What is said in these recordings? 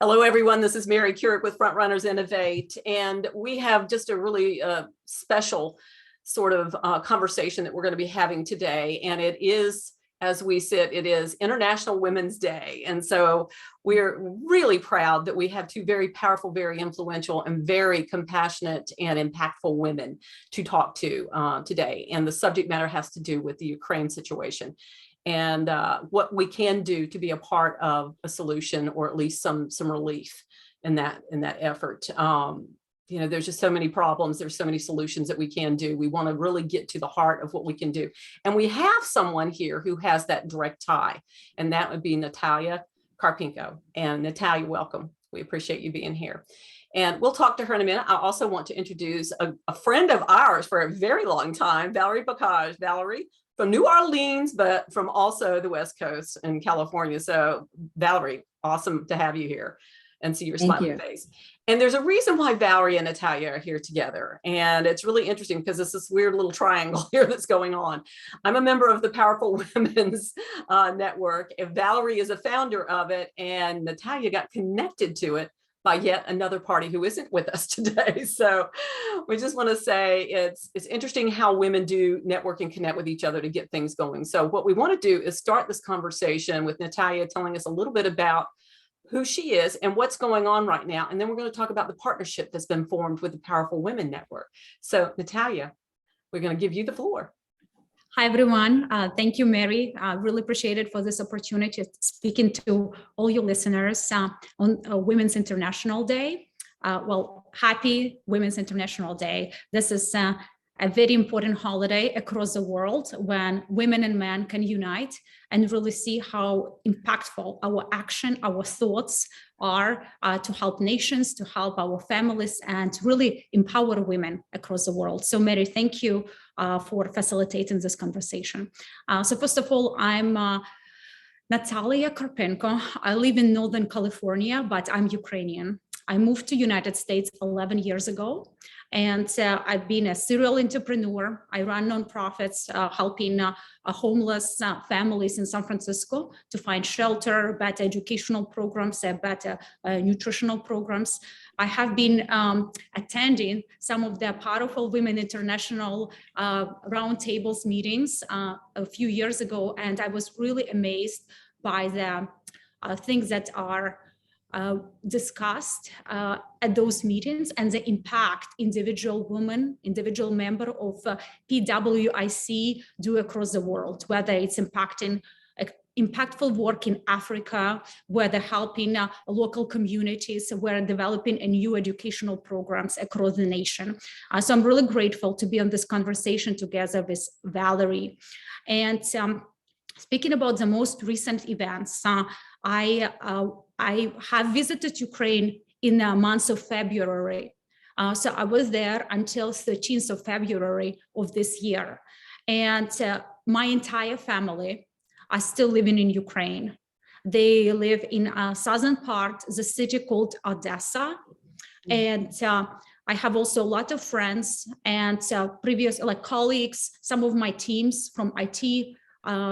Hello, everyone. This is Mary Kurek with Frontrunners Innovate, and we have just a really special sort of conversation that we're going to be having today. And it is, as we sit, it is International Women's Day. And so we're really proud that we have two very powerful, very influential, and very compassionate and impactful women to talk to today. And the subject matter has to do with the Ukraine situation and what we can do to be a part of a solution, or at least some relief in that effort. You know, there's just so many problems. There's so many solutions that we can do. We want to really get to the heart of what we can do. And we have someone here who has that direct tie, and that would be Natallia Karpenko. And Natallia, welcome. We appreciate you being here. And we'll talk to her in a minute. I also want to introduce a friend of ours for a very long time, Valeri Bocage. Valeri, from New Orleans, but from also the West Coast in California. So Valeri, awesome to have you here and see your smiling face. And there's a reason why Valeri and Natallia are here together. And it's really interesting because it's this weird little triangle here that's going on. I'm a member of the Powerful Women's Network, and Valeri is a founder of it, and Natallia got connected to it by yet another party who isn't with us today. So we just want to say it's interesting how women do network and connect with each other to get things going. So what we want to do is start this conversation with Natallia telling us a little bit about who she is and what's going on right now. And then we're going to talk about the partnership that's been formed with the Powerful Women Network. So Natallia, we're going to give you the floor. Hi, everyone. Thank you, Mary. I really appreciate it for this opportunity speaking to all your listeners on Women's International Day. Well, happy Women's International Day. This is a very important holiday across the world when women and men can unite and really see how impactful our action, our thoughts are to help nations, to help our families, and to really empower women across the world. So Mary, thank you for facilitating this conversation. So first of all, I'm Natallia Karpenko. I live in Northern California, but I'm Ukrainian. I moved to United States 11 years ago, and I've been a serial entrepreneur. I run nonprofits helping homeless families in San Francisco to find shelter, better educational programs, better nutritional programs. I have been attending some of the Powerful Women International roundtables meetings a few years ago, and I was really amazed by the things that are discussed at those meetings and the impact individual women, individual member of PWIC do across the world, whether it's impacting impactful work in Africa, where they're helping local communities, where developing new educational programs across the nation. So I'm really grateful to be on this conversation together with Valeri. And speaking about the most recent events, I have visited Ukraine in the month of February. So I was there until 13th of February of this year. And my entire family are still living in Ukraine. They live in a southern part, the city called Odessa. And I have also a lot of friends and previous colleagues, some of my teams from IT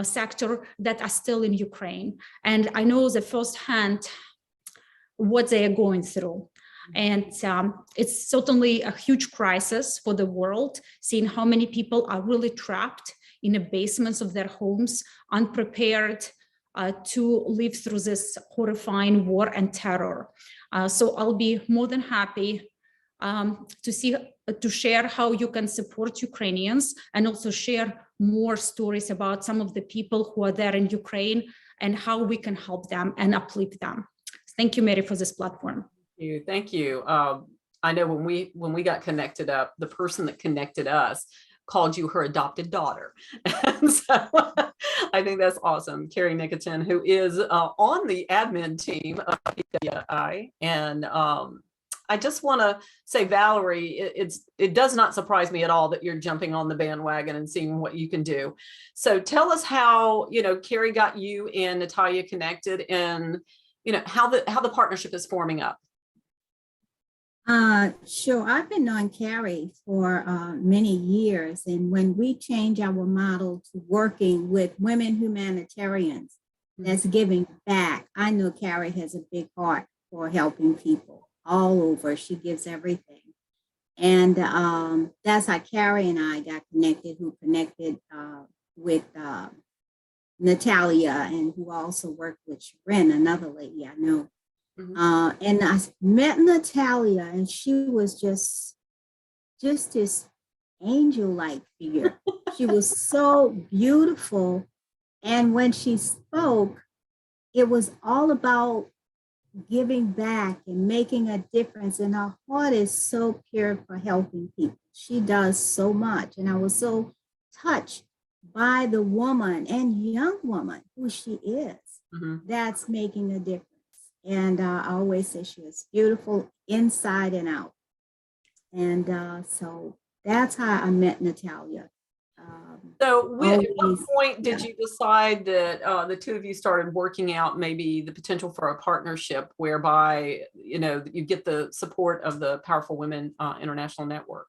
sector that are still in Ukraine. And I know the firsthand what they are going through. And it's certainly a huge crisis for the world, seeing how many people are really trapped in the basements of their homes, unprepared to live through this horrifying war and terror. So I'll be more than happy to share how you can support Ukrainians and also share more stories about some of the people who are there in Ukraine and how we can help them and uplift them. Thank you, Mary, for this platform. Thank you. I know when we got connected up, the person that connected us called you her adopted daughter. And so I think that's awesome. Carrie Nicotin, who is on the admin team of PWIC. And I just want to say, Valeri, it does not surprise me at all that you're jumping on the bandwagon and seeing what you can do. So tell us how, Carrie got you and Natallia connected, and, how the partnership is forming up. Sure. I've been knowing Carrie for many years. And when we change our model to working with women humanitarians that's giving back, I know Carrie has a big heart for helping people all over. She gives everything. And that's how Carrie and I got connected, who connected with Natallia, and who also worked with Sharon, another lady I know. And I met Natallia, and she was just this angel-like figure. She was so beautiful. And when she spoke, it was all about giving back and making a difference. And her heart is so pure for helping people. She does so much. And I was so touched by the woman and young woman who she is, that's making a difference. And I always say she is beautiful inside and out. And so that's how I met Natallia. So at what point did you decide that the two of you started working out maybe the potential for a partnership whereby, you know, you get the support of the Powerful Women International Network?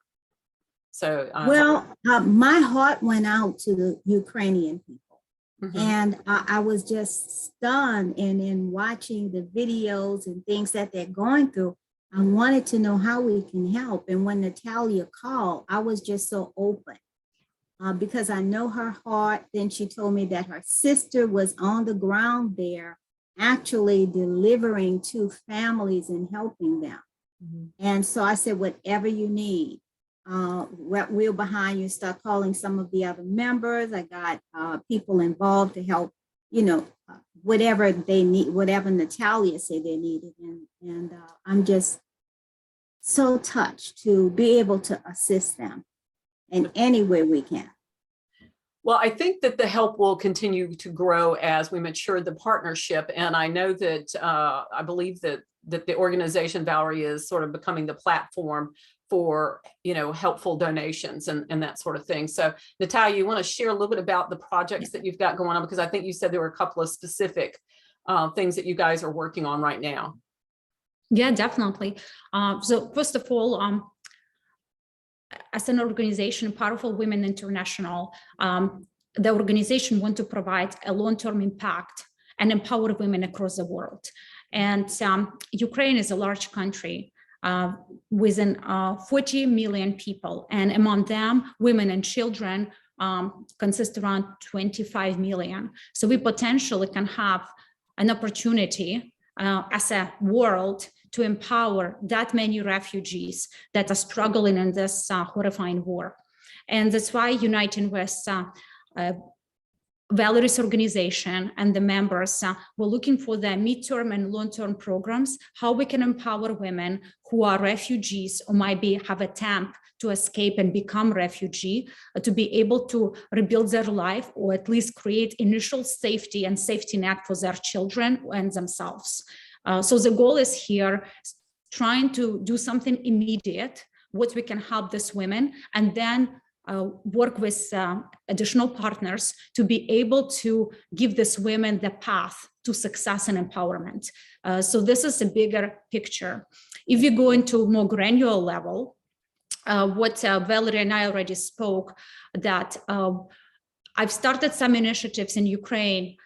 So my heart went out to the Ukrainian people. And I was just stunned, and in watching the videos and things that they're going through, I wanted to know how we can help. And when Natallia called, I was just so open because I know her heart. Then she told me that her sister was on the ground there, actually delivering to families and helping them. And so I said, whatever you need, we're behind you. Start calling some of the other members. I got people involved to help, you know, whatever they need, whatever Natallia said they needed. And I'm just so touched to be able to assist them in any way we can. Well, I think that the help will continue to grow as we mature the partnership. And I know that I believe that the organization, Valeri, is sort of becoming the platform for, you know, helpful donations and that sort of thing. So Natallia, you want to share a little bit about the projects that you've got going on? Because I think you said there were a couple of specific things that you guys are working on right now. Yeah, definitely. So first of all, as an organization, Powerful Women International, the organization wants to provide a long-term impact and empower women across the world. And Ukraine is a large country with 40 million people, and among them, women and children consist around 25 million. So we potentially can have an opportunity as a world to empower that many refugees that are struggling in this horrifying war. And that's why uniting with Valeri's organization and the members, we're looking for the midterm and long-term programs, how we can empower women who are refugees or might have attempt to escape and become refugee, to be able to rebuild their life or at least create initial safety and safety net for their children and themselves. So the goal is here, trying to do something immediate, what we can help these women, and then work with additional partners to be able to give these women the path to success and empowerment. So this is a bigger picture. If you go into more granular level, what Valeri and I already spoke, that I've started some initiatives in Ukraine,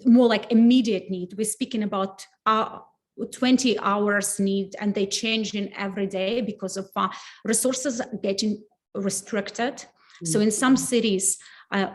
more like immediate need. We're speaking about 20 hours need, and they change in every day because of resources getting restricted. So in some cities,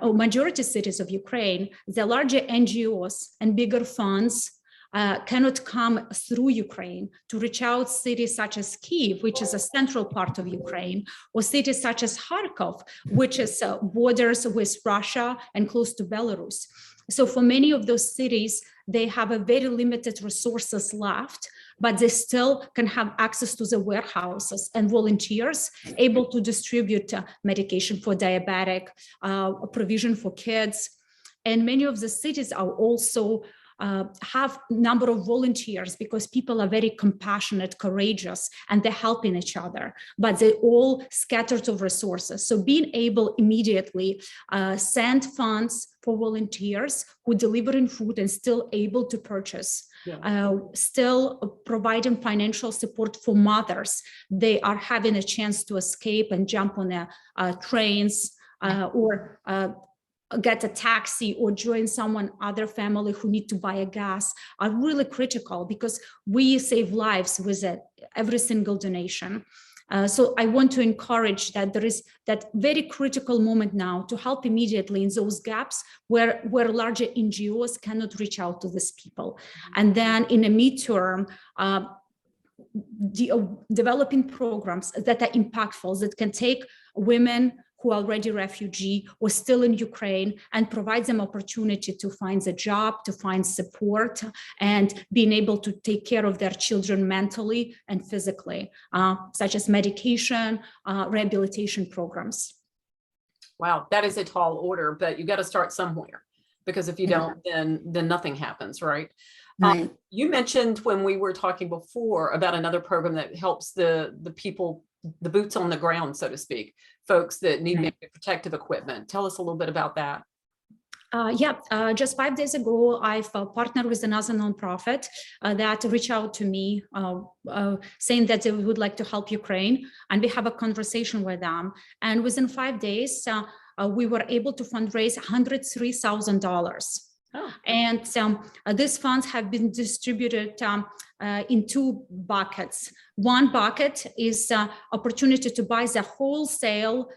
or majority cities of Ukraine, the larger NGOs and bigger funds cannot come through Ukraine to reach out cities such as Kyiv, which is a central part of Ukraine, or cities such as Kharkov, which is borders with Russia and close to Belarus. So for many of those cities, they have a very limited resources left, but they still can have access to the warehouses and volunteers able to distribute medication for diabetic, provision for kids. And many of the cities are also have number of volunteers because people are very compassionate, courageous, and they're helping each other, but they all scattered of resources. So being able immediately send funds for volunteers who delivering food and still able to purchase, still providing financial support for mothers. They are having a chance to escape and jump on trains or get a taxi or join someone other family who need to buy a gas are really critical, because we save lives with every single donation. So I want to encourage that there is that very critical moment now to help immediately in those gaps where larger NGOs cannot reach out to these people. And then in a midterm, developing programs that are impactful, that can take women who are already refugee or still in Ukraine and provide them opportunity to find a job, to find support, and being able to take care of their children mentally and physically, such as medication, rehabilitation programs. Wow, that is a tall order, but you got to start somewhere, because if you don't, then nothing happens, right? Right. You mentioned when we were talking before about another program that helps the people, the boots on the ground, so to speak, folks that need maybe protective equipment. Tell us a little bit about that. Just 5 days ago, I've partnered with another nonprofit that reached out to me saying that they would like to help Ukraine, and we have a conversation with them. And within 5 days, we were able to fundraise $103,000. Oh. And these funds have been distributed in two buckets. One bucket is opportunity to buy the wholesale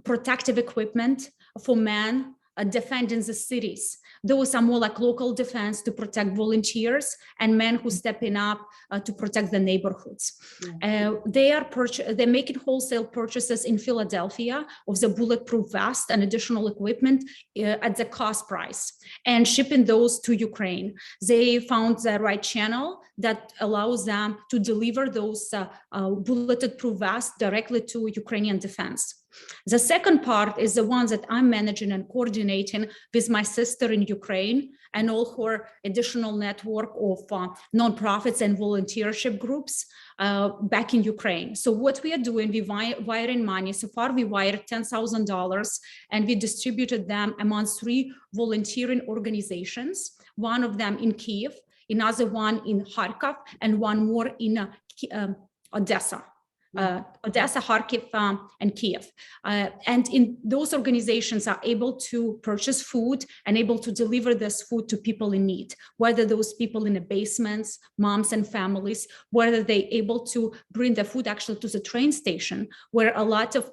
protective equipment for men defending the cities. Those are more like local defense to protect volunteers and men who stepping up to protect the neighborhoods. They're making wholesale purchases in Philadelphia of the bulletproof vest and additional equipment at the cost price, and shipping those to Ukraine. They found the right channel that allows them to deliver those bulletproof vests directly to Ukrainian defense. The second part is the ones that I'm managing and coordinating with my sister in Ukraine and all her additional network of nonprofits and volunteership groups back in Ukraine. So what we are doing, we wiring money. So far, we wired $10,000 and we distributed them among 3 volunteering organizations, one of them in Kyiv, another one in Kharkov, and one more in Odessa. Odessa, Kharkiv, and Kiev. And in those organizations are able to purchase food and able to deliver this food to people in need, whether those people in the basements, moms and families, whether they're able to bring the food actually to the train station, where a lot of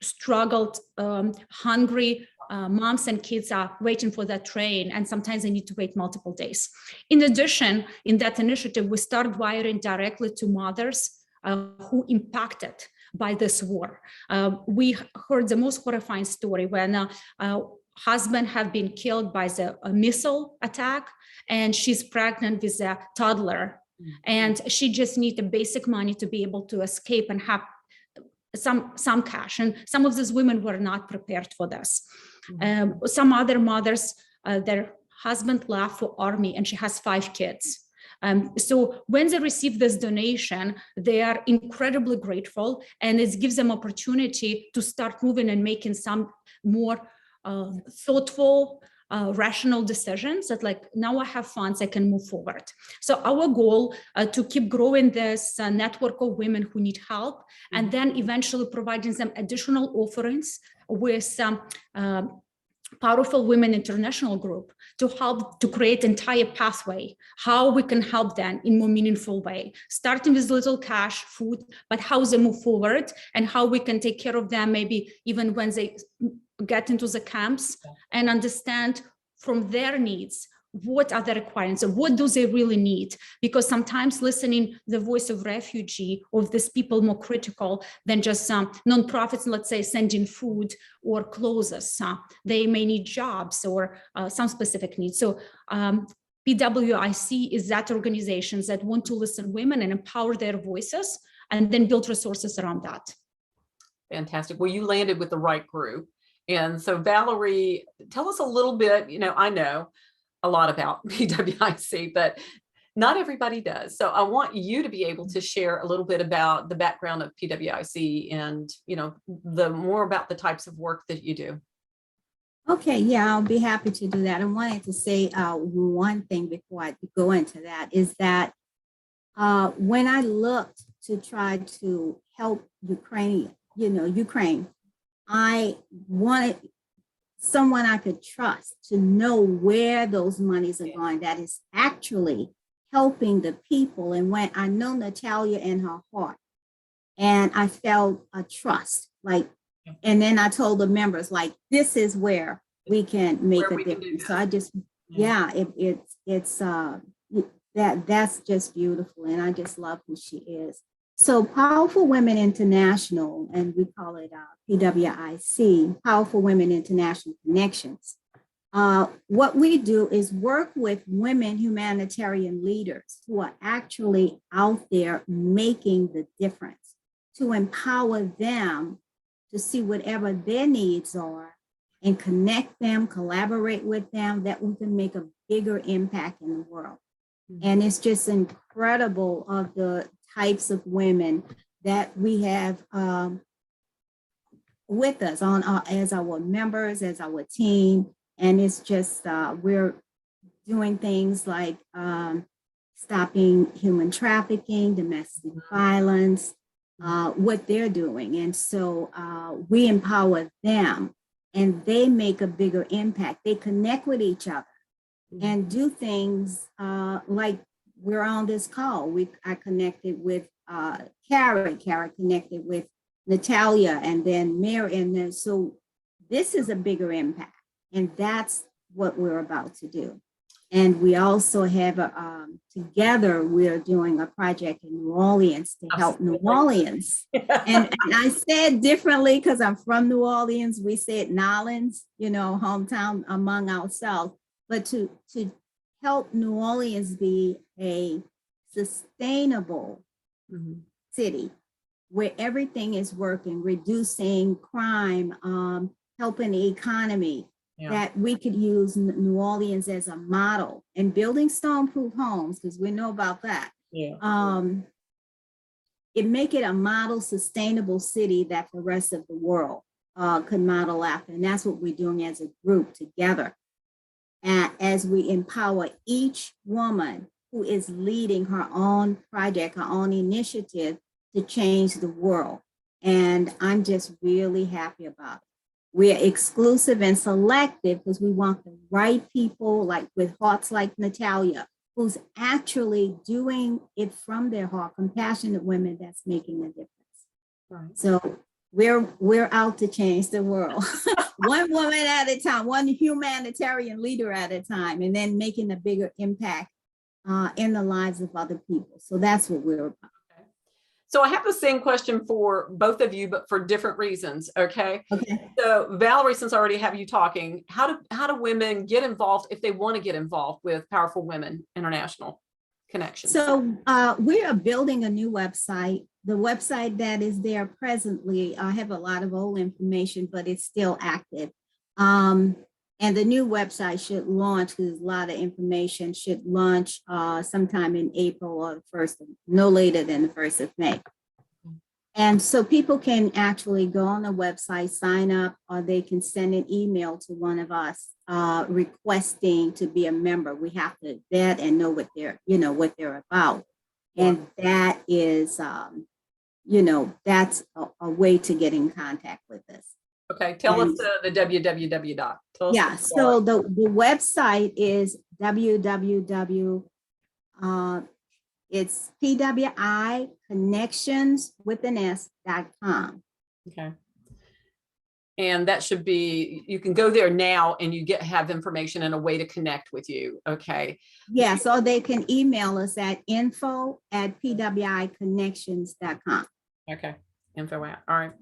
struggled, hungry moms and kids are waiting for that train, and sometimes they need to wait multiple days. In addition, in that initiative, we start wiring directly to mothers who impacted by this war. We heard the most horrifying story when husband have been killed by the missile attack, and she's pregnant with a toddler, and she just needs the basic money to be able to escape and have some cash. And some of these women were not prepared for this. Some other mothers, their husband left for army, and she has 5 kids. So when they receive this donation, they are incredibly grateful, and it gives them opportunity to start moving and making some more thoughtful, rational decisions that, like, now I have funds, I can move forward. So our goal to keep growing this network of women who need help, and then eventually providing them additional offerings with some Powerful Women International Group to help to create entire pathway, how we can help them in more meaningful way, starting with little cash, food, but how they move forward and how we can take care of them maybe even when they get into the camps, and understand from their needs, what are the requirements, what do they really need? Because sometimes listening the voice of refugee, of these people, more critical than just some nonprofits, let's say, sending food or clothes. They may need jobs or some specific needs. So PWIC is that organization that want to listen women and empower their voices, and then build resources around that. Fantastic. Well, you landed with the right group. And so Valeri, tell us a little bit, I know a lot about PWIC, but not everybody does. So I want you to be able to share a little bit about the background of PWIC and, the more about the types of work that you do. Okay, yeah, I'll be happy to do that. I wanted to say one thing before I go into that is that when I looked to try to help Ukraine, I wanted someone I could trust to know where those monies are going, that is actually helping the people. And when I know Natallia in her heart, and I felt a trust, like, and then I told the members, like, this is where we can make a difference. So I just, that's just beautiful. And I just love who she is. So Powerful Women International, and we call it PWIC, Powerful Women International Connections. What we do is work with women humanitarian leaders who are actually out there making the difference, to empower them to see whatever their needs are and connect them, collaborate with them, that we can make a bigger impact in the world. And it's just incredible of the types of women that we have with us on as our members, as our team. And it's just, we're doing things like stopping human trafficking, domestic violence, what they're doing. And so we empower them and they make a bigger impact. They connect with each other and do things like we're on this call. I connected with Kurek connected with Natallia, and then Mary. And then, so this is a bigger impact. And that's what we're about to do. And we also have, together, we're doing a project in New Orleans to help New Orleans. And I said differently because I'm from New Orleans. We said Nolens, hometown among ourselves. But to help New Orleans be a sustainable city where everything is working, reducing crime, helping the economy, that we could use New Orleans as a model, and building stone-proof homes, because we know about that. It make it a model sustainable city that the rest of the world could model after. And that's what we're doing as a group together. And as we empower each woman who is leading her own project, her own initiative to change the world. And I'm just really happy about it. We're exclusive and selective because we want the right people, like with hearts like Natallia, who's actually doing it from their heart, compassionate women that's making a difference. Right. So we're out to change the world, one woman at a time, one humanitarian leader at a time, and then making a bigger impact in the lives of other people. So that's what we're about. So I have the same question for both of you, but for different reasons, okay? So Valerie, since I already have you talking, how do women get involved if they want to get involved with Powerful Women International Connections? So we are building a new website. The website that is there presently, I have a lot of old information, but it's still active. And the new website should launch, because a lot of information should launch sometime in April or no later than the 1st of May. And so people can actually go on the website, sign up, or they can send an email to one of us requesting to be a member. We have to vet and know what they're about. And that is, that's a way to get in contact with us. Okay, tell us the www dot. So the website is it's PWIconnections.com. Okay. And that should be, you can go there now and you have information and a way to connect with you. Okay. Yeah, so they can email us at info@PWIconnections.com. Okay. Info at. All right.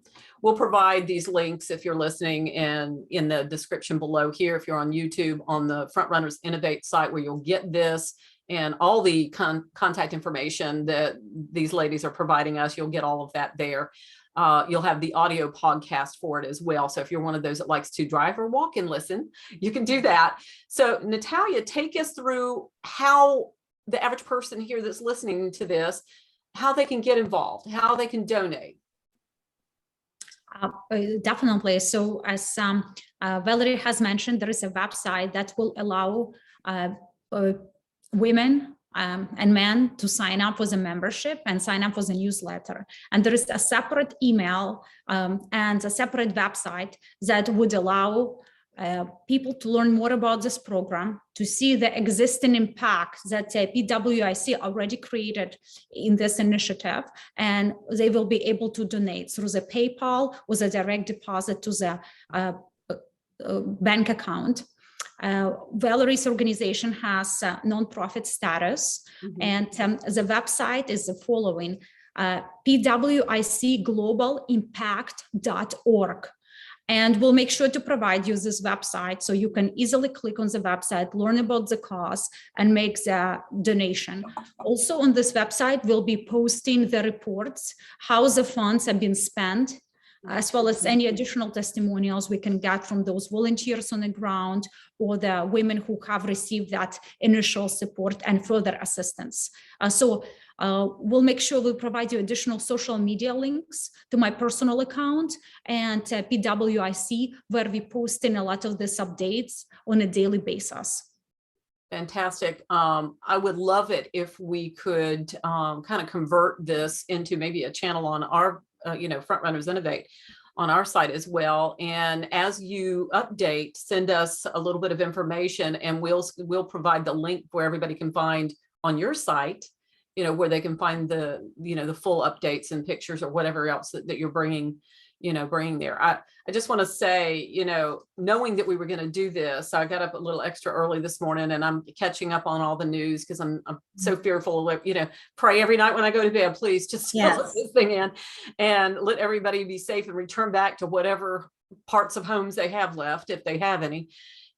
We'll provide these links if you're listening, and in the description below here, if you're on YouTube, on the Frontrunners Innovate site, where you'll get this and all the contact information that these ladies are providing us. You'll get all of that there. You'll have the audio podcast for it as well. So if you're one of those that likes to drive or walk and listen, you can do that. So Natallia, take us through how the average person here that's listening to this, how they can get involved, how they can donate. Definitely. So as Valerie has mentioned, there is a website that will allow women and men to sign up with a membership and sign up with a newsletter. And there is a separate email and a separate website that would allow people to learn more about this program, to see the existing impact that PWIC already created in this initiative, and they will be able to donate through the PayPal with a direct deposit to the bank account. Valerie's organization has nonprofit status, and the website is the following: pwicglobalimpact.org. And we'll make sure to provide you this website so you can easily click on the website, learn about the cause, and make the donation. Also on this website, we'll be posting the reports, how the funds have been spent, as well as any additional testimonials we can get from those volunteers on the ground or the women who have received that initial support and further assistance. We'll make sure we provide you additional social media links to my personal account and PWIC, where we post in a lot of these updates on a daily basis. Fantastic. I would love it if we could kind of convert this into maybe a channel on our, Frontrunners Innovate on our site as well. And as you update, send us a little bit of information, and we'll provide the link where everybody can find on your site, where they can find the, the full updates and pictures or whatever else that you're bringing there. I just want to say, knowing that we were going to do this, I got up a little extra early this morning, and I'm catching up on all the news because I'm so fearful of, pray every night when I go to bed, please just let this thing in and let everybody be safe and return back to whatever parts of homes they have left, if they have any.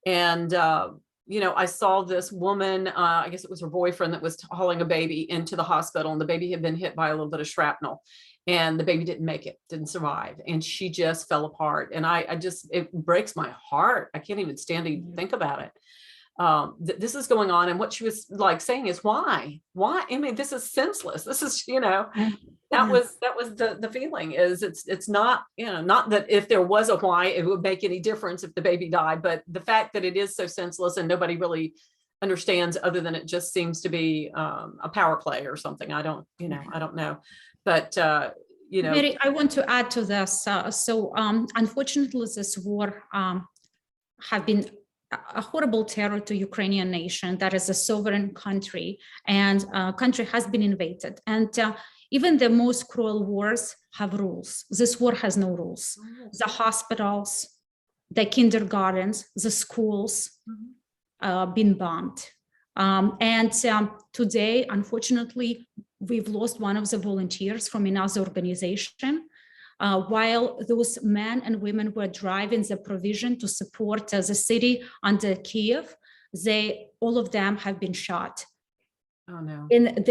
And, I saw this woman, I guess it was her boyfriend, that was hauling a baby into the hospital, and the baby had been hit by a little bit of shrapnel, and the baby didn't survive. And she just fell apart. And it breaks my heart. I can't even stand to think about it. This is going on. And what she was saying is, why? I mean, this is senseless. This is, that was the feeling is it's not, not that if there was a why, it would make any difference if the baby died, but the fact that it is so senseless and nobody really understands, other than it just seems to be a power play or something. I don't know. But, Mary, I want to add to this. Unfortunately, this war have been a horrible terror to Ukrainian nation that is a sovereign country, and country has been invaded. And even the most cruel wars have rules. This war has no rules. The hospitals, the kindergartens, the schools been bombed. Today, unfortunately, we've lost one of the volunteers from another organization. While those men and women were driving the provision to support the city under Kiev, all of them have been shot. Oh no! And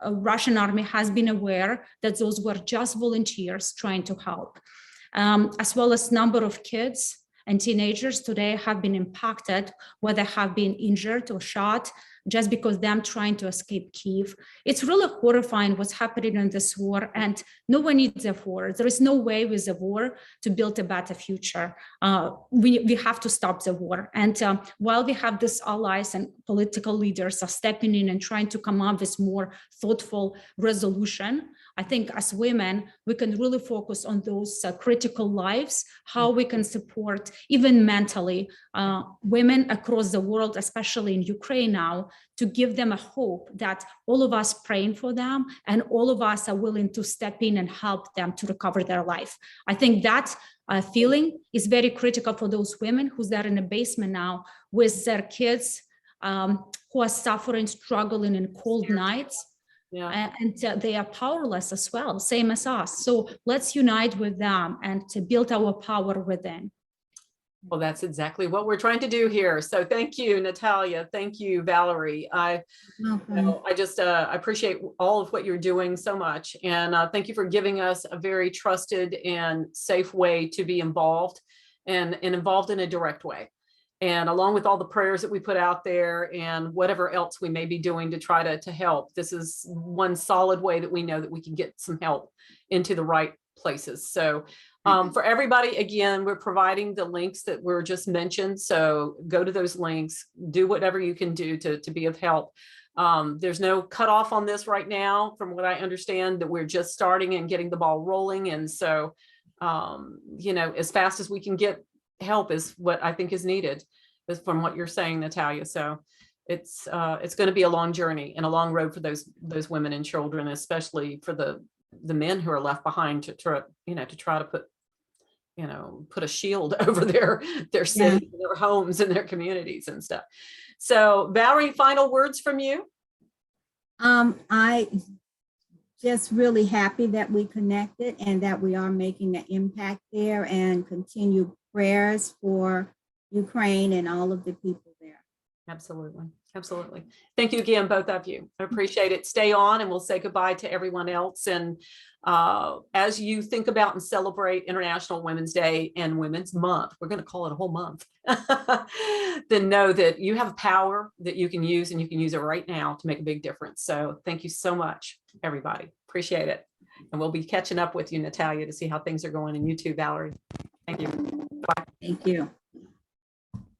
Russian army has been aware that those were just volunteers trying to help, as well as number of kids and teenagers today have been impacted, whether have been injured or shot, just because them trying to escape Kiev. It's really horrifying what's happening in this war, and no one needs a war. There is no way with a war to build a better future. We have to stop the war. And while we have these allies and political leaders are stepping in and trying to come up with more thoughtful resolution, I think as women, we can really focus on those critical lives, how we can support even mentally women across the world, especially in Ukraine now, to give them a hope that all of us praying for them and all of us are willing to step in and help them to recover their life. I think that feeling is very critical for those women who's there in the basement now with their kids who are suffering, struggling in cold nights. Yeah. And they are powerless as well, same as us. So let's unite with them and to build our power within. Well, that's exactly what we're trying to do here. So thank you, Natallia. Thank you, Valerie. I appreciate all of what you're doing so much. And thank you for giving us a very trusted and safe way to be involved and involved in a direct way. And along with all the prayers that we put out there and whatever else we may be doing to try to help, this is one solid way that we know that we can get some help into the right places. So for everybody, again, we're providing the links that were just mentioned. So go to those links, do whatever you can do to be of help. There's no cutoff on this right now, from what I understand, that we're just starting and getting the ball rolling. And so, as fast as we can get help is what I think is needed, is from what you're saying, Natallia. So it's going to be a long journey and a long road for those women and children, especially for the men who are left behind to try to put a shield over their cities, their homes and their communities and stuff. So Valerie, final words from you? I just really happy that we connected and that we are making an impact there, and continue prayers for Ukraine and all of the people there. Absolutely. Absolutely. Thank you again, both of you. I appreciate it. Stay on, and we'll say goodbye to everyone else. And as you think about and celebrate International Women's Day and Women's Month, we're going to call it a whole month, then know that you have power that you can use, and you can use it right now to make a big difference. So thank you so much, everybody. Appreciate it. And we'll be catching up with you, Natallia, to see how things are going, and you too, Valerie. Thank you. Bye. Thank you.